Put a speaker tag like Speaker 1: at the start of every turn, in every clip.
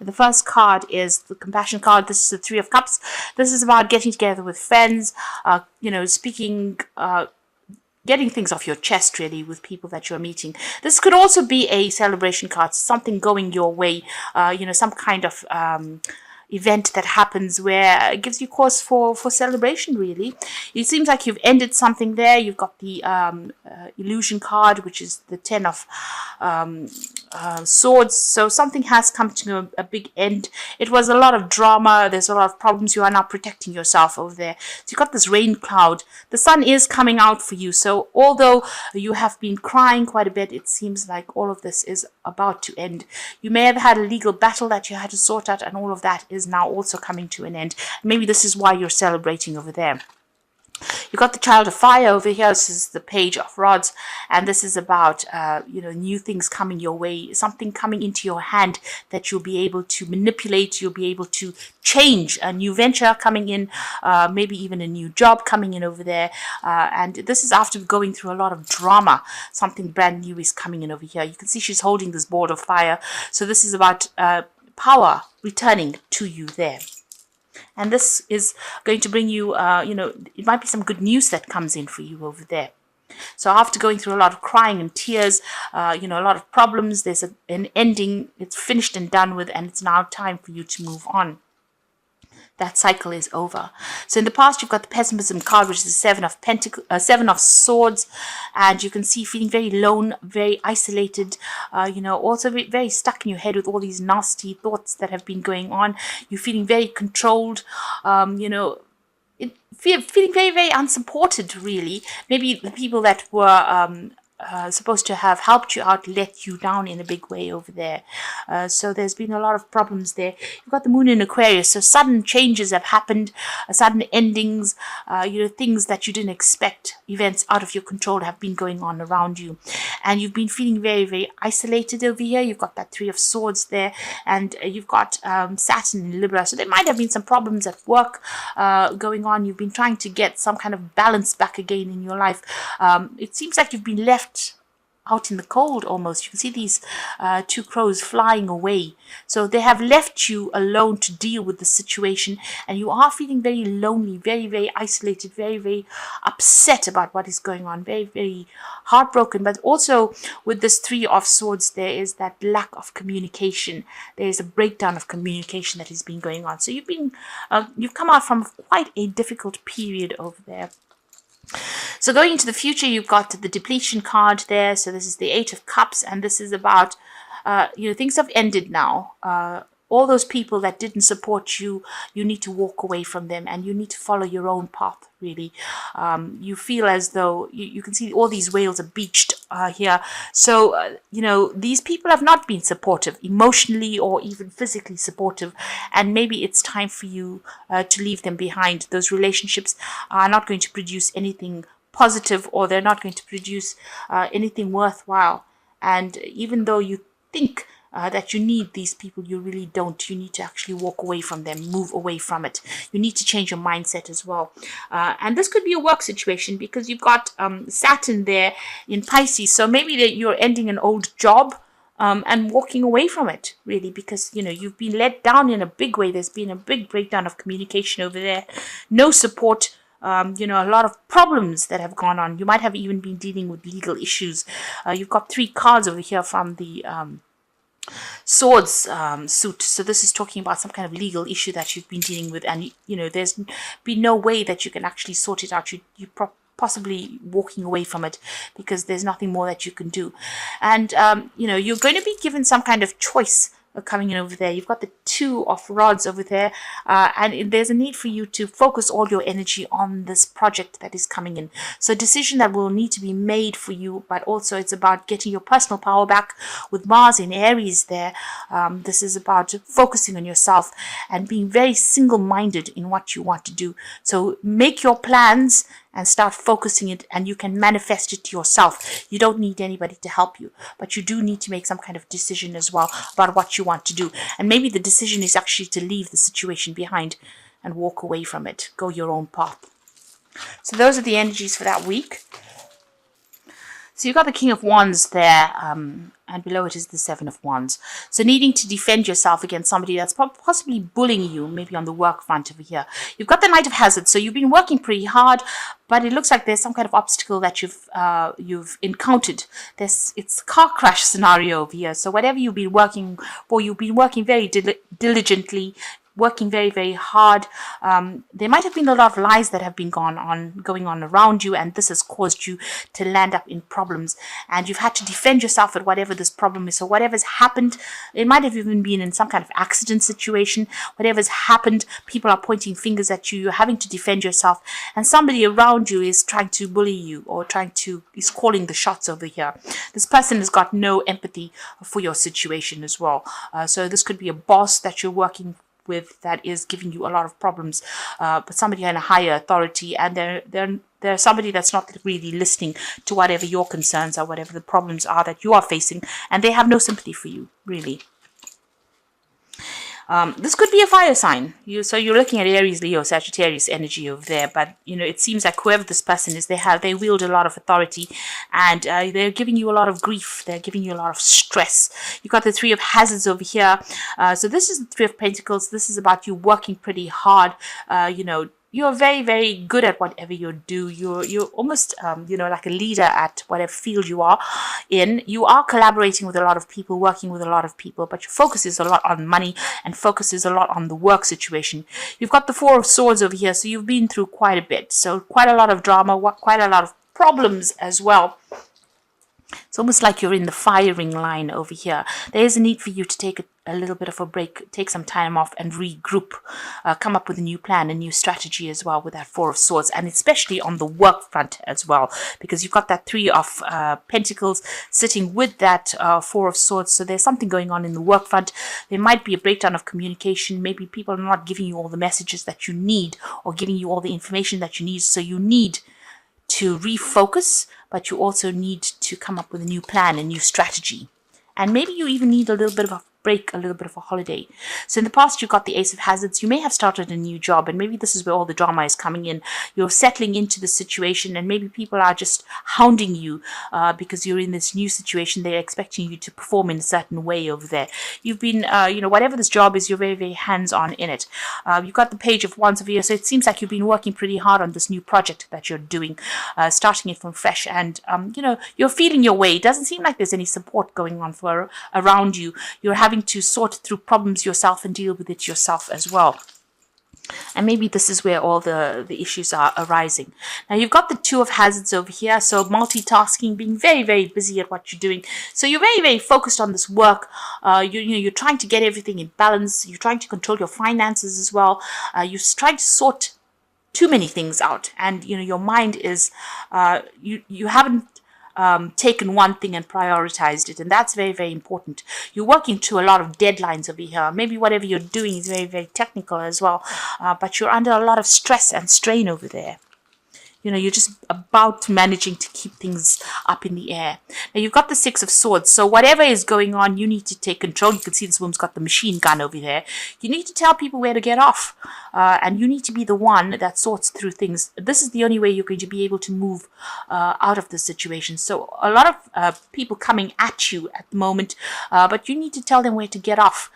Speaker 1: The first card is the compassion card. This is the Three of Cups. This is about getting together with friends, speaking, getting things off your chest, really, with people that you're meeting. This could also be a celebration card, something going your way, some kind of event that happens where it gives you cause for celebration, really. It seems like you've ended something there. You've got the illusion card, which is the Ten of Swords. So something has come to a big end. It was a lot of drama. There's a lot of problems. You are now protecting yourself over there. So you've got this rain cloud. The sun is coming out for you. So although you have been crying quite a bit, it seems like all of this is about to end. You may have had a legal battle that you had to sort out, and all of that is now also coming to an end. Maybe this is why you're celebrating over there. You've got the Child of Fire over here. This is the Page of Rods, and this is about new things coming your way, something coming into your hand that you'll be able to manipulate, you'll be able to change, a new venture coming in, maybe even a new job coming in over there, and this is after going through a lot of drama. Something brand new is coming in over here. You can see she's holding this board of fire, so this is about power returning to you there. And this is going to bring you, it might be some good news that comes in for you over there. So after going through a lot of crying and tears, a lot of problems, there's an ending. It's finished and done with, and it's now time for you to move on. That cycle is over. So in the past, you've got the Pessimism card, which is the Seven of Swords, and you can see feeling very lone, very isolated, also very stuck in your head with all these nasty thoughts that have been going on. You're feeling very controlled, feeling very, very unsupported, really. Maybe the people that were supposed to have helped you out let you down in a big way over there. So there's been a lot of problems there. You've got the Moon in Aquarius, so sudden changes have happened, sudden endings, things that you didn't expect, events out of your control have been going on around you. And you've been feeling very, very isolated over here. You've got that Three of Swords there, and you've got Saturn in Libra. So there might have been some problems at work going on. You've been trying to get some kind of balance back again in your life. It seems like you've been left out in the cold almost. You can see these two crows flying away. So they have left you alone to deal with the situation, and you are feeling very lonely, very, very isolated, very, very upset about what is going on, very, very heartbroken. But also with this Three of Swords, there is that lack of communication. There is a breakdown of communication that has been going on. So you've come out from quite a difficult period over there. So going into the future, you've got the depletion card there. So this is the Eight of Cups, and this is about, things have ended now. All those people that didn't support you, you need to walk away from them, and you need to follow your own path, really. You feel as though, you can see all these whales are beached here. So, these people have not been supportive, emotionally or even physically supportive, and maybe it's time for you to leave them behind. Those relationships are not going to produce anything positive, or they're not going to produce anything worthwhile. And even though you think that you need these people, you really don't. You need to actually walk away from them, move away from it. You need to change your mindset as well. And this could be a work situation, because you've got Saturn there in Pisces. So maybe you're ending an old job and walking away from it, really, because, you've been let down in a big way. There's been a big breakdown of communication over there. No support. A lot of problems that have gone on. You might have even been dealing with legal issues. You've got 3 cards over here from the Swords suit. So this is talking about some kind of legal issue that you've been dealing with, and there's been no way that you can actually sort it out. You're possibly walking away from it because there's nothing more that you can do. And you're going to be given some kind of choice coming in over there. You've got the Two of Rods over there, and there's a need for you to focus all your energy on this project that is coming in. So a decision that will need to be made for you, but also it's about getting your personal power back with Mars in Aries there. This is about focusing on yourself and being very single-minded in what you want to do. So make your plans and start focusing it, and you can manifest it yourself. You don't need anybody to help you, but you do need to make some kind of decision as well about what you want to do. And maybe the decision is actually to leave the situation behind and walk away from it. Go your own path. So those are the energies for that week. So you've got the King of Wands there, and below it is the Seven of Wands. So needing to defend yourself against somebody that's possibly bullying you, maybe on the work front over here. You've got the Knight of Hazards. So you've been working pretty hard, but it looks like there's some kind of obstacle that you've encountered. It's a car crash scenario over here. So whatever you've been working for, you've been working very diligently, working very, very hard. There might have been a lot of lies that have been going on around you, and this has caused you to land up in problems, and you've had to defend yourself at whatever this problem is. So whatever's happened, it might have even been in some kind of accident situation. Whatever's happened, people are pointing fingers at you. You're having to defend yourself, and somebody around you is trying to bully you, or is calling the shots over here. This person has got no empathy for your situation as well. So this could be a boss that you're working with that is giving you a lot of problems, but somebody in a higher authority, and they're somebody that's not really listening to whatever your concerns are, whatever the problems are that you are facing, and they have no sympathy for you, really. This could be a fire sign. So you're looking at Aries, Leo, Sagittarius energy over there, but it seems like whoever this person is, they wield a lot of authority, and they're giving you a lot of grief. They're giving you a lot of stress. You've got the Three of Hazards over here. So this is the Three of Pentacles. This is about you working pretty hard. You're very, very good at whatever you do. You're almost, like a leader at whatever field you are in. You are collaborating with a lot of people, working with a lot of people, but your focus is a lot on money and focuses a lot on the work situation. You've got the Four of Swords over here, so you've been through quite a bit. So quite a lot of drama, quite a lot of problems as well. It's almost like you're in the firing line over here. There is a need for you to take a little bit of a break, take some time off and regroup, come up with a new plan, a new strategy as well with that Four of Swords, and especially on the work front as well, because you've got that Three of Pentacles sitting with that Four of Swords. So there's something going on in the work front. There might be a breakdown of communication. Maybe people are not giving you all the messages that you need or giving you all the information that you need. So you need to refocus, but you also need to come up with a new plan, a new strategy. And maybe you even need a little bit of a break, a little bit of a holiday. So in the past, you got the Ace of Hazards. You may have started a new job, and maybe this is where all the drama is coming in. You're settling into the situation, and maybe people are just hounding you because you're in this new situation. They're expecting you to perform in a certain way over there. You've been, whatever this job is, you're very, very hands-on in it. You've got the Page of Wands over here, so it seems like you've been working pretty hard on this new project that you're doing, starting it from fresh, and you're feeling your way. It doesn't seem like there's any support going on around you. You're having to sort through problems yourself and deal with it yourself as well. And maybe this is where all the issues are arising. Now you've got the Two of Hazards over here, so multitasking, being very, very busy at what you're doing. So you're very, very focused on this work. You're trying to get everything in balance. You're trying to control your finances as well. You're trying to sort too many things out, and your mind is you haven't taken one thing and prioritized it, and that's very, very important. You're working to a lot of deadlines over here. Maybe whatever you're doing is very, very technical as well, but you're under a lot of stress and strain over there. You're just about managing to keep things up in the air. Now, you've got the Six of Swords. So whatever is going on, you need to take control. You can see this woman's got the machine gun over there. You need to tell people where to get off. And you need to be the one that sorts through things. This is the only way you're going to be able to move out of the situation. So a lot of people coming at you at the moment, but you need to tell them where to get off.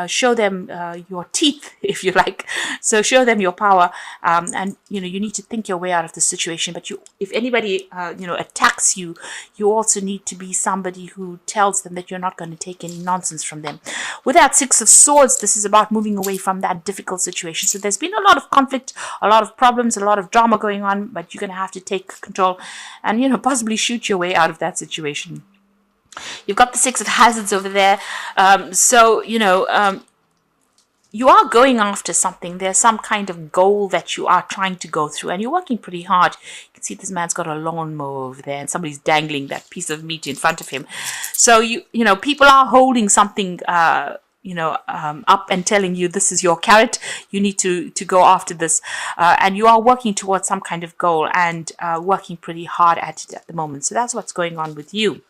Speaker 1: Show them your teeth, if you like. So show them your power, and you need to think your way out of the situation. But if anybody attacks you, you also need to be somebody who tells them that you're not going to take any nonsense from them. With that Six of Swords, this is about moving away from that difficult situation. So there's been a lot of conflict, a lot of problems, a lot of drama going on, but you're going to have to take control and possibly shoot your way out of that situation. You've got the Six of Hazards over there. You are going after something. There's some kind of goal that you are trying to go through, and you're working pretty hard. You can see this man's got a lawnmower over there, and somebody's dangling that piece of meat in front of him. So people are holding something up and telling you this is your carrot. You need to go after this, and you are working towards some kind of goal and working pretty hard at it at the moment. So that's what's going on with you.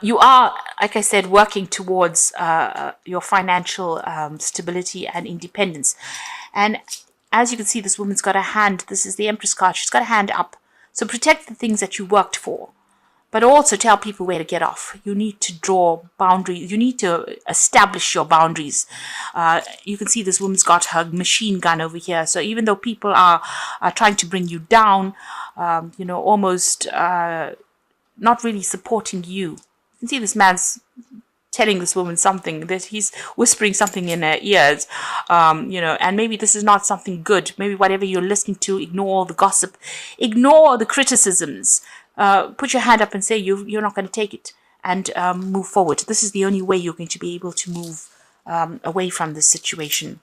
Speaker 1: You are, like I said, working towards your financial stability and independence. And as you can see, this woman's got a hand. This is the Empress card. She's got a hand up. So protect the things that you worked for, but also tell people where to get off. You need to draw boundaries. You need to establish your boundaries. You can see this woman's got her machine gun over here. So even though people are trying to bring you down, almost not really supporting you. You can see this man's telling this woman something, that he's whispering something in her ears, and maybe this is not something good. Maybe whatever you're listening to, ignore all the gossip, ignore the criticisms, put your hand up and say you're not going to take it, and move forward. This is the only way you're going to be able to move away from this situation.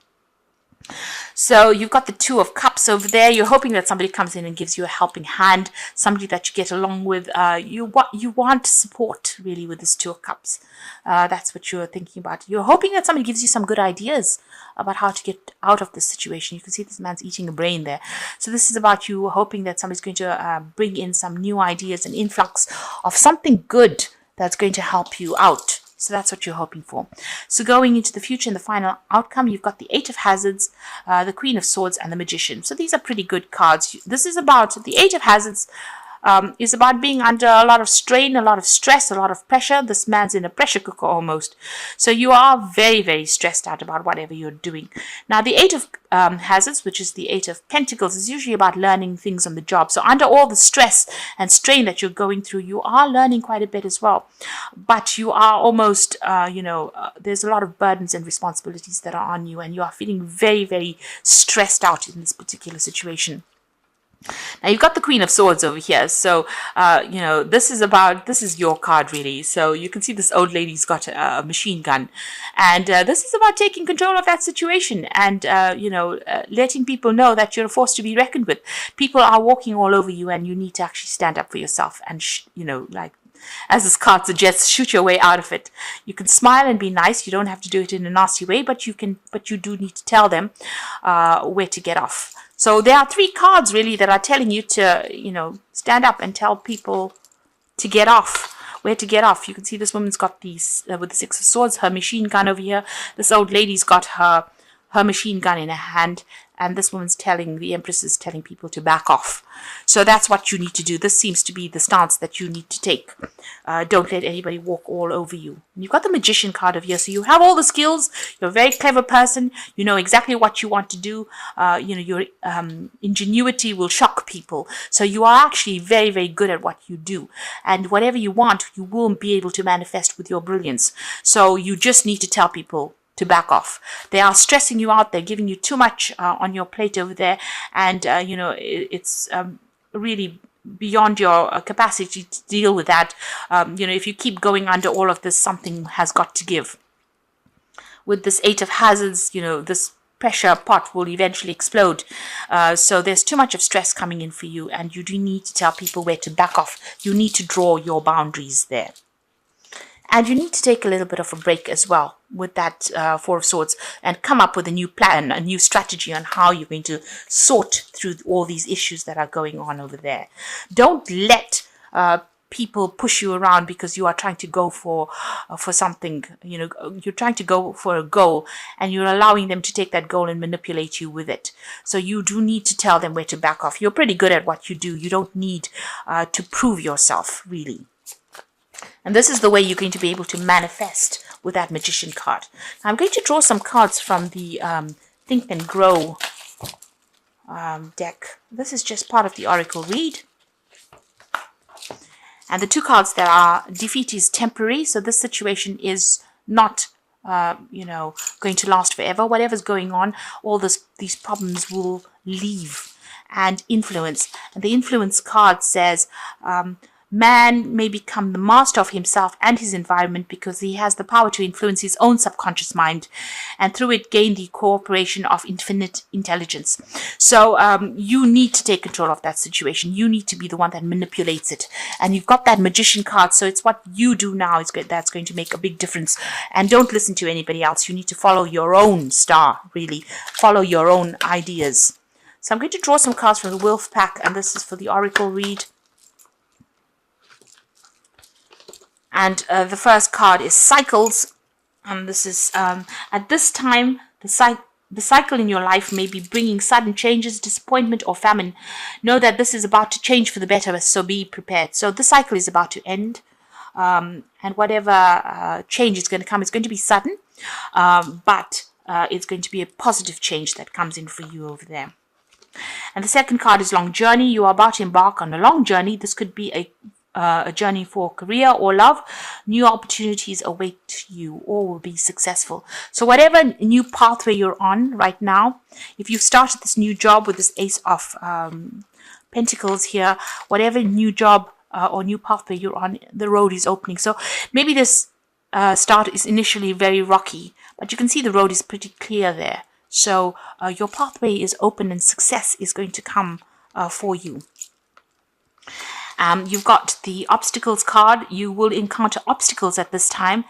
Speaker 1: So you've got the Two of Cups over there. You're hoping that somebody comes in and gives you a helping hand, somebody that you get along with. You want support, really, with this Two of Cups. That's what you're thinking about. You're hoping that somebody gives you some good ideas about how to get out of this situation. You can see this man's eating a brain there. So this is about you hoping that somebody's going to bring in some new ideas, an influx of something good that's going to help you out. So that's what you're hoping for. So going into the future and the final outcome, you've got the Eight of Hazards, the Queen of Swords, and the Magician. So these are pretty good cards. This is about the Eight of Hazards. Is about being under a lot of strain, a lot of stress, a lot of pressure. This man's in a pressure cooker almost. So you are very, very stressed out about whatever you're doing. Now, the Eight of Hazards, which is the Eight of Pentacles, is usually about learning things on the job. So under all the stress and strain that you're going through, you are learning quite a bit as well. But you are almost, there's a lot of burdens and responsibilities that are on you, and you are feeling very, very stressed out in this particular situation. Now you've got the Queen of Swords over here. So, this is your card really. So you can see this old lady's got a machine gun. And this is about taking control of that situation and, letting people know that you're a force to be reckoned with. People are walking all over you and you need to actually stand up for yourself and, as this card suggests, shoot your way out of it. You can smile and be nice. You don't have to do it in a nasty way, but you do need to tell them where to get off. So there are three cards really that are telling you to, stand up and tell people to get off, where to get off. You can see this woman's got these, with the Six of Swords, her machine gun over here. This old lady's got her machine gun in her hand. And this woman's the Empress is telling people to back off. So that's what you need to do. This seems to be the stance that you need to take. Don't let anybody walk all over you. And you've got the Magician card over here. So you have all the skills. You're a very clever person. You know exactly what you want to do. Your ingenuity will shock people. So you are actually very, very good at what you do. And whatever you want, you will be able to manifest with your brilliance. So you just need to tell people to back off. They are stressing you out. They're giving you too much on your plate over there. And, it's really beyond your capacity to deal with that. If you keep going under all of this, something has got to give. With this Eight of Hazards, this pressure pot will eventually explode. So there's too much of stress coming in for you. And you do need to tell people where to back off. You need to draw your boundaries there. And you need to take a little bit of a break as well with that Four of Swords and come up with a new plan, a new strategy on how you're going to sort through all these issues that are going on over there. Don't let people push you around because you are trying to go for something. You're trying to go for a goal and you're allowing them to take that goal and manipulate you with it. So you do need to tell them where to back off. You're pretty good at what you do. You don't need to prove yourself, really. And this is the way you're going to be able to manifest with that Magician card. Now, I'm going to draw some cards from the Think and Grow deck. This is just part of the Oracle read. And the two cards that are defeat is temporary. So this situation is not, going to last forever. Whatever's going on, all these problems will leave. And influence. And the influence card says, man may become the master of himself and his environment because he has the power to influence his own subconscious mind and through it gain the cooperation of infinite intelligence. So you need to take control of that situation. You need to be the one that manipulates it. And you've got that Magician card. So it's what you do now that's going to make a big difference. And don't listen to anybody else. You need to follow your own star, really. Follow your own ideas. So I'm going to draw some cards from the Wolf Pack. And this is for the Oracle read. And the first card is Cycles, and this is at this time the cycle in your life may be bringing sudden changes, disappointment, or famine. Know that this is about to change for the better, so be prepared. So the cycle is about to end, and whatever change is going to come, it's going to be sudden, but it's going to be a positive change that comes in for you over there. And the second card is long journey. You are about to embark on a long journey. This could be a journey for career or love. New opportunities await you, or will be successful. So whatever new pathway you're on right now, if you've started this new job with this Ace of Pentacles here, whatever new job or new pathway you're on, the road is opening. So maybe this start is initially very rocky, but you can see the road is pretty clear there. So your pathway is open and success is going to come for you. You've got the obstacles card. You will encounter obstacles at this time.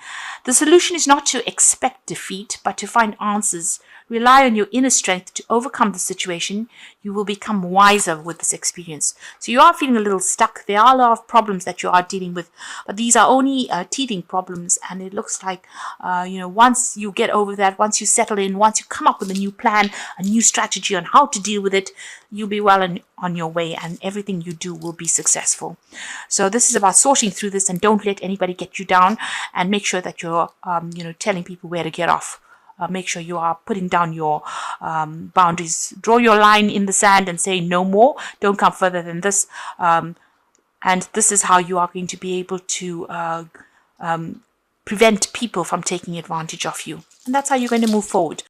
Speaker 1: The solution is not to expect defeat, but to find answers. Rely on your inner strength to overcome the situation. You will become wiser with this experience. So you are feeling a little stuck. There are a lot of problems that you are dealing with, but these are only teething problems. And it looks like, once you get over that, once you settle in, once you come up with a new plan, a new strategy on how to deal with it, you'll be well on your way, and everything you do will be successful. So this is about sorting through this, and don't let anybody get you down, and make sure that you're, telling people where to get off. Make sure you are putting down your boundaries. Draw your line in the sand and say no more. Don't come further than this. And this is how you are going to be able to prevent people from taking advantage of you. And that's how you're going to move forward.